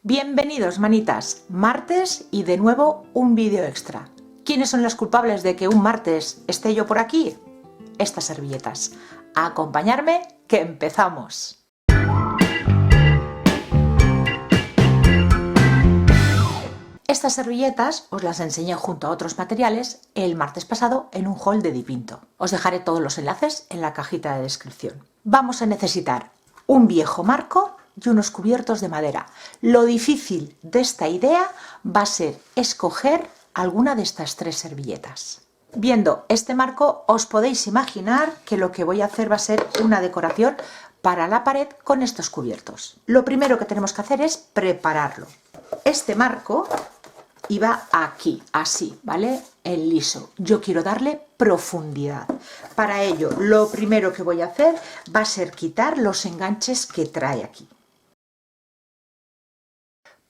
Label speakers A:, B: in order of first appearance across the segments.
A: Bienvenidos, manitas, martes y de nuevo un vídeo extra. ¿Quiénes son los culpables de que un martes esté yo por aquí? Estas servilletas. A acompañarme, que empezamos. Estas servilletas os las enseñé junto a otros materiales el martes pasado en un haul de Dipinto. Os dejaré todos los enlaces en la cajita de descripción. Vamos a necesitar un viejo marco y unos cubiertos de madera. Lo difícil de esta idea va a ser escoger alguna de estas tres servilletas. Viendo este marco os podéis imaginar que lo que voy a hacer va a ser una decoración para la pared con estos cubiertos. Lo primero que tenemos que hacer es prepararlo. Este marco iba aquí, así, ¿vale? En liso. Yo quiero darle profundidad. Para ello, lo primero que voy a hacer va a ser quitar los enganches que trae aquí.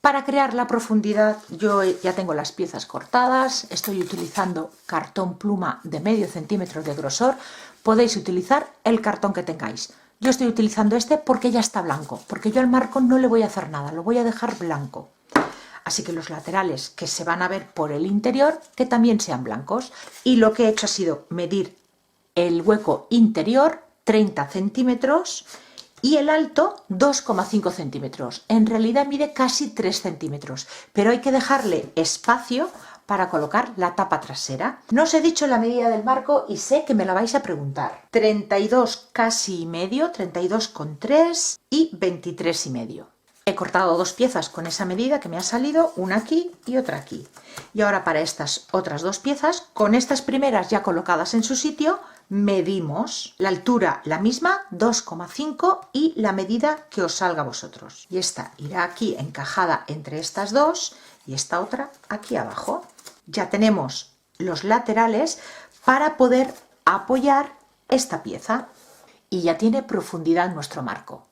A: Para crear la profundidad, yo ya tengo las piezas cortadas, estoy utilizando cartón pluma de medio centímetro de grosor. Podéis utilizar el cartón que tengáis. Yo estoy utilizando este porque ya está blanco, porque yo al marco no le voy a hacer nada, lo voy a dejar blanco. Así que los laterales que se van a ver por el interior, que también sean blancos. Y lo que he hecho ha sido medir el hueco interior 30 centímetros y el alto 2,5 centímetros. En realidad mide casi 3 centímetros, pero hay que dejarle espacio para colocar la tapa trasera. No os he dicho la medida del marco y sé que me la vais a preguntar. 32 casi y medio, 32,3 y 23 y medio. He cortado dos piezas con esa medida que me ha salido, una aquí y otra aquí. Y ahora para estas otras dos piezas, con estas primeras ya colocadas en su sitio, medimos la altura la misma, 2,5, y la medida que os salga a vosotros. Y esta irá aquí encajada entre estas dos y esta otra aquí abajo. Ya tenemos los laterales para poder apoyar esta pieza y ya tiene profundidad nuestro marco.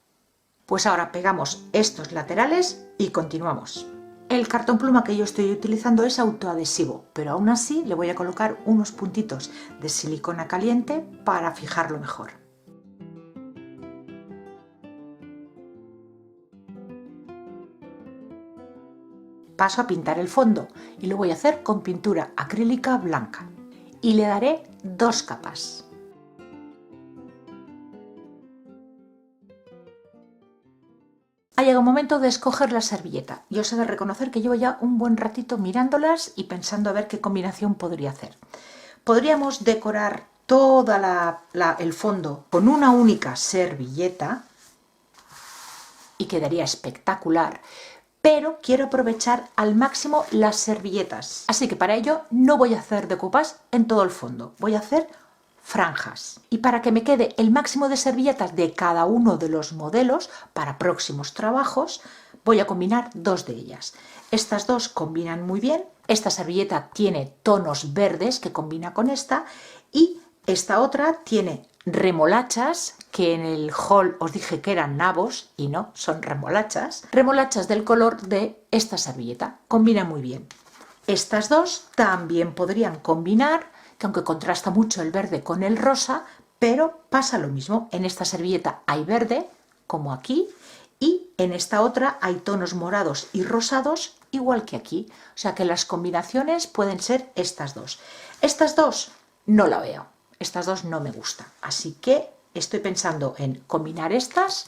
A: Pues ahora pegamos estos laterales y continuamos. El cartón pluma que yo estoy utilizando es autoadhesivo, pero aún así le voy a colocar unos puntitos de silicona caliente para fijarlo mejor. Paso a pintar el fondo y lo voy a hacer con pintura acrílica blanca y le daré dos capas. Ha llegado el momento de escoger la servilleta. Yo os he de reconocer que llevo ya un buen ratito mirándolas y pensando a ver qué combinación podría hacer. Podríamos decorar todo el fondo con una única servilleta y quedaría espectacular, pero quiero aprovechar al máximo las servilletas. Así que para ello no voy a hacer decoupage en todo el fondo, voy a hacer franjas. Y para que me quede el máximo de servilletas de cada uno de los modelos para próximos trabajos, voy a combinar dos de ellas. Estas dos combinan muy bien. Esta servilleta tiene tonos verdes que combina con esta, y esta otra tiene remolachas, que en el haul os dije que eran nabos y no, son remolachas. Remolachas del color de esta servilleta. Combina muy bien. Estas dos también podrían combinar, que aunque contrasta mucho el verde con el rosa, pero pasa lo mismo. En esta servilleta hay verde, como aquí, y en esta otra hay tonos morados y rosados, igual que aquí. O sea que las combinaciones pueden ser estas dos. Estas dos no la veo, estas dos no me gustan, así que estoy pensando en combinar estas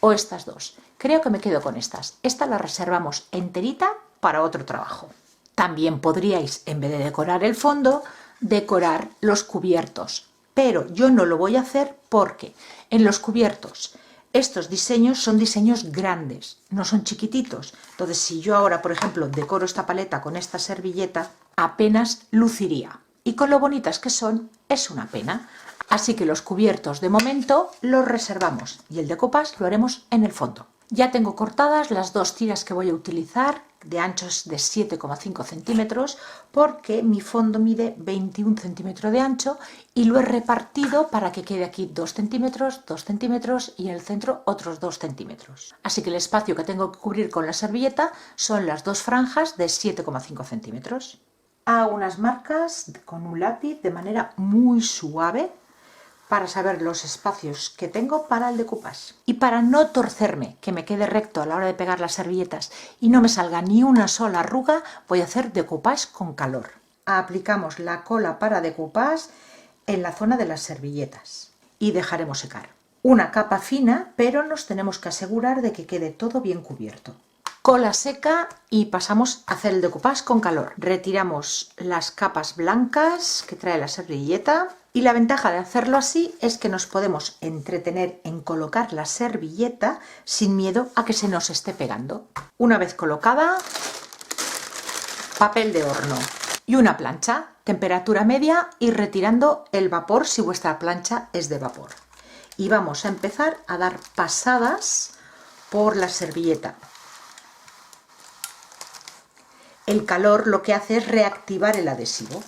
A: o estas dos. Creo que me quedo con estas. Esta la reservamos enterita para otro trabajo. También podríais, en vez de decorar el fondo, decorar los cubiertos, pero yo no lo voy a hacer porque en los cubiertos estos diseños son diseños grandes, no son chiquititos. Entonces, si yo ahora, por ejemplo, decoro esta paleta con esta servilleta, apenas luciría. Y con lo bonitas que son, es una pena. Así que los cubiertos de momento los reservamos y el decoupage lo haremos en el fondo. Ya tengo cortadas las dos tiras que voy a utilizar, de anchos de 7,5 centímetros, porque mi fondo mide 21 centímetros de ancho y lo he repartido para que quede aquí 2 centímetros, 2 centímetros y en el centro otros 2 centímetros. Así que el espacio que tengo que cubrir con la servilleta son las dos franjas de 7,5 centímetros. Hago unas marcas con un lápiz de manera muy suave para saber los espacios que tengo para el decoupage. Y para no torcerme, que me quede recto a la hora de pegar las servilletas y no me salga ni una sola arruga, voy a hacer decoupage con calor. Aplicamos la cola para decoupage en la zona de las servilletas y dejaremos secar. Una capa fina, pero nos tenemos que asegurar de que quede todo bien cubierto. Cola seca y pasamos a hacer el decoupage con calor. Retiramos las capas blancas que trae la servilleta y la ventaja de hacerlo así es que nos podemos entretener en colocar la servilleta sin miedo a que se nos esté pegando. Una vez colocada, papel de horno y una plancha, temperatura media y retirando el vapor si vuestra plancha es de vapor. Y vamos a empezar a dar pasadas por la servilleta. El calor lo que hace es reactivar el adhesivo.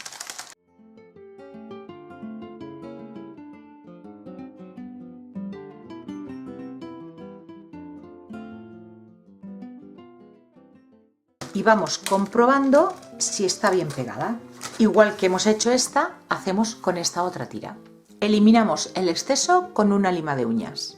A: Y vamos comprobando si está bien pegada. Igual que hemos hecho esta, hacemos con esta otra tira. Eliminamos el exceso con una lima de uñas.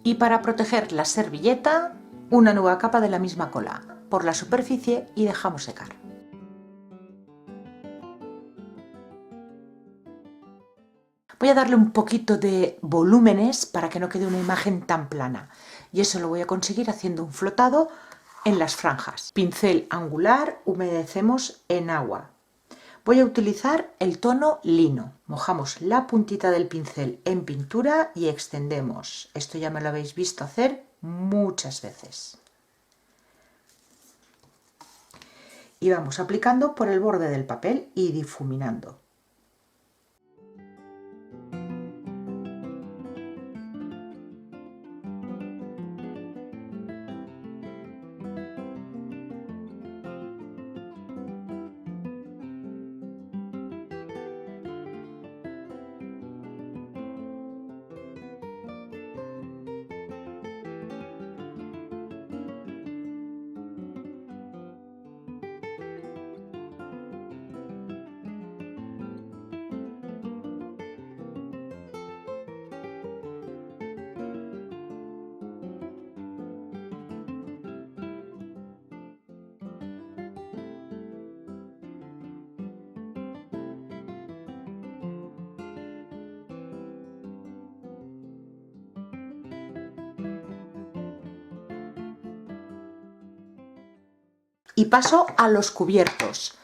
A: Y para proteger la servilleta, una nueva capa de la misma cola por la superficie y dejamos secar. Voy a darle un poquito de volúmenes para que no quede una imagen tan plana y eso lo voy a conseguir haciendo un flotado en las franjas. Pincel angular, humedecemos en agua. Voy a utilizar el tono lino. Mojamos la puntita del pincel en pintura y extendemos. Esto ya me lo habéis visto hacer muchas veces. Y vamos aplicando por el borde del papel y difuminando. Y paso a los cubiertos.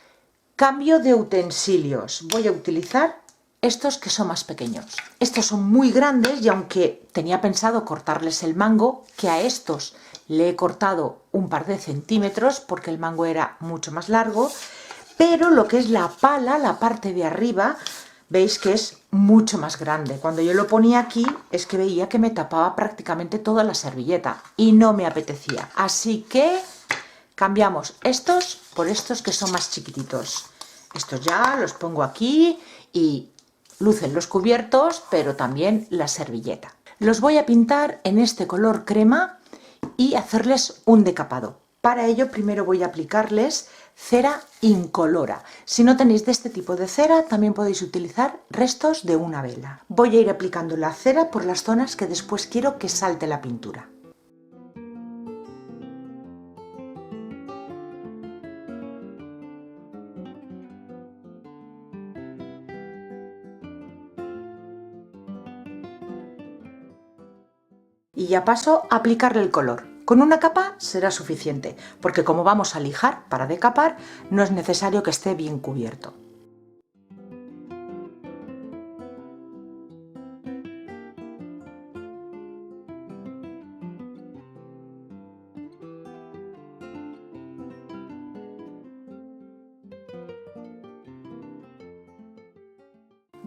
A: Cambio de utensilios. Voy a utilizar estos que son más pequeños. Estos son muy grandes y aunque tenía pensado cortarles el mango, que a estos le he cortado un par de centímetros porque el mango era mucho más largo, pero lo que es la pala, la parte de arriba, veis que es mucho más grande. Cuando yo lo ponía aquí es que veía que me tapaba prácticamente toda la servilleta y no me apetecía. Así que cambiamos estos por estos que son más chiquititos. Estos ya los pongo aquí y lucen los cubiertos, pero también la servilleta. Los voy a pintar en este color crema y hacerles un decapado. Para ello primero voy a aplicarles cera incolora. Si no tenéis de este tipo de cera, también podéis utilizar restos de una vela. Voy a ir aplicando la cera por las zonas que después quiero que salte la pintura. Y ya paso a aplicarle el color. Con una capa será suficiente, porque como vamos a lijar para decapar, no es necesario que esté bien cubierto.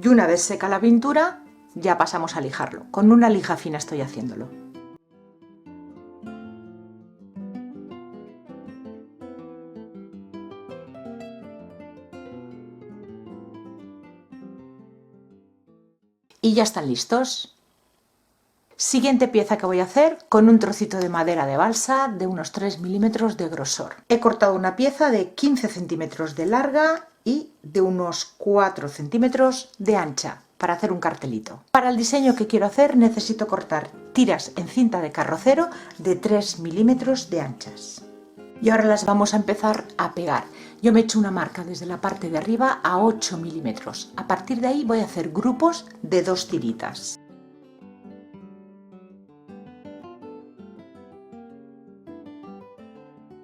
A: Y una vez seca la pintura, ya pasamos a lijarlo. Con una lija fina estoy haciéndolo. Y ya están listos. Siguiente pieza que voy a hacer con un trocito de madera de balsa de unos 3 milímetros de grosor. He cortado una pieza de 15 centímetros de larga y de unos 4 centímetros de ancha para hacer un cartelito. Para el diseño que quiero hacer necesito cortar tiras en cinta de carrocero de 3 milímetros de anchas. Y ahora las vamos a empezar a pegar. Yo me he hecho una marca desde la parte de arriba a 8 milímetros. A partir de ahí voy a hacer grupos de 2 tiritas.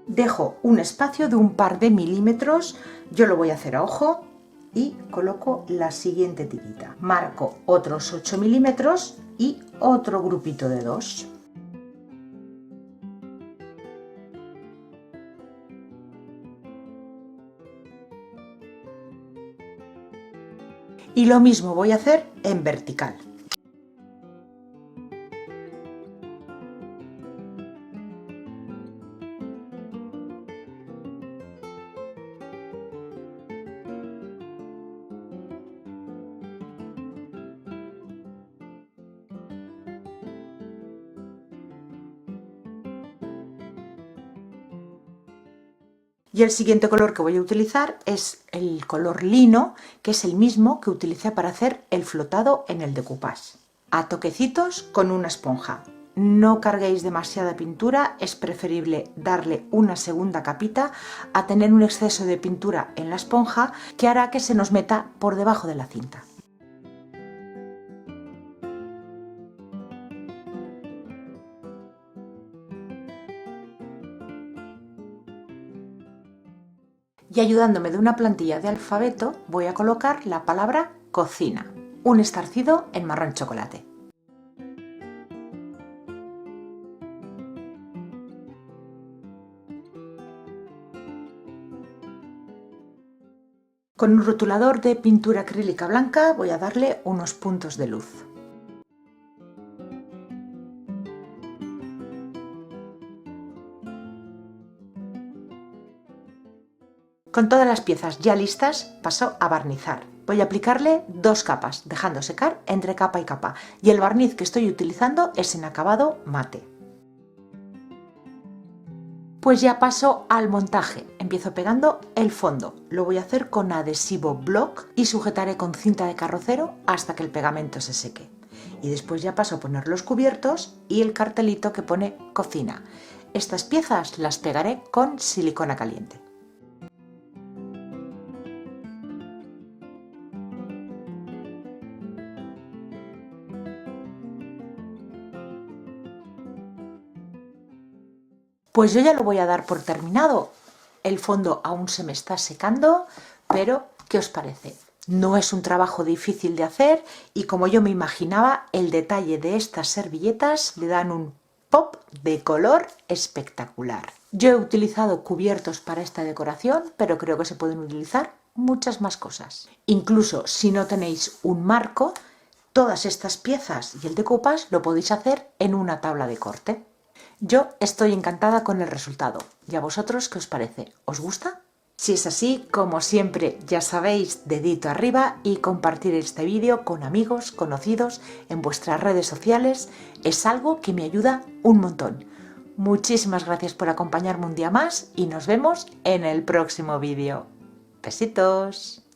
A: Dejo un espacio de un par de milímetros, yo lo voy a hacer a ojo y coloco la siguiente tirita. Marco otros 8 milímetros y otro grupito de 2. Y lo mismo voy a hacer en vertical. Y el siguiente color que voy a utilizar es el color lino, que es el mismo que utilicé para hacer el flotado en el decoupage. A toquecitos con una esponja. No carguéis demasiada pintura, es preferible darle una segunda capita a tener un exceso de pintura en la esponja que hará que se nos meta por debajo de la cinta. Y ayudándome de una plantilla de alfabeto voy a colocar la palabra cocina, un estarcido en marrón chocolate. Con un rotulador de pintura acrílica blanca voy a darle unos puntos de luz. Con todas las piezas ya listas paso a barnizar. Voy a aplicarle 2 capas, dejando secar entre capa y capa. Y el barniz que estoy utilizando es en acabado mate. Pues ya paso al montaje. Empiezo pegando el fondo. Lo voy a hacer con adhesivo block y sujetaré con cinta de carrocero hasta que el pegamento se seque. Y después ya paso a poner los cubiertos y el cartelito que pone cocina. Estas piezas las pegaré con silicona caliente. Pues yo ya lo voy a dar por terminado. El fondo aún se me está secando, pero ¿qué os parece? No es un trabajo difícil de hacer y como yo me imaginaba, el detalle de estas servilletas le dan un pop de color espectacular. Yo he utilizado cubiertos para esta decoración, pero creo que se pueden utilizar muchas más cosas. Incluso si no tenéis un marco, todas estas piezas y el decoupage lo podéis hacer en una tabla de corte. Yo estoy encantada con el resultado. ¿Y a vosotros qué os parece? ¿Os gusta? Si es así, como siempre, ya sabéis, dedito arriba y compartir este vídeo con amigos, conocidos, en vuestras redes sociales, es algo que me ayuda un montón. Muchísimas gracias por acompañarme un día más y nos vemos en el próximo vídeo. Besitos.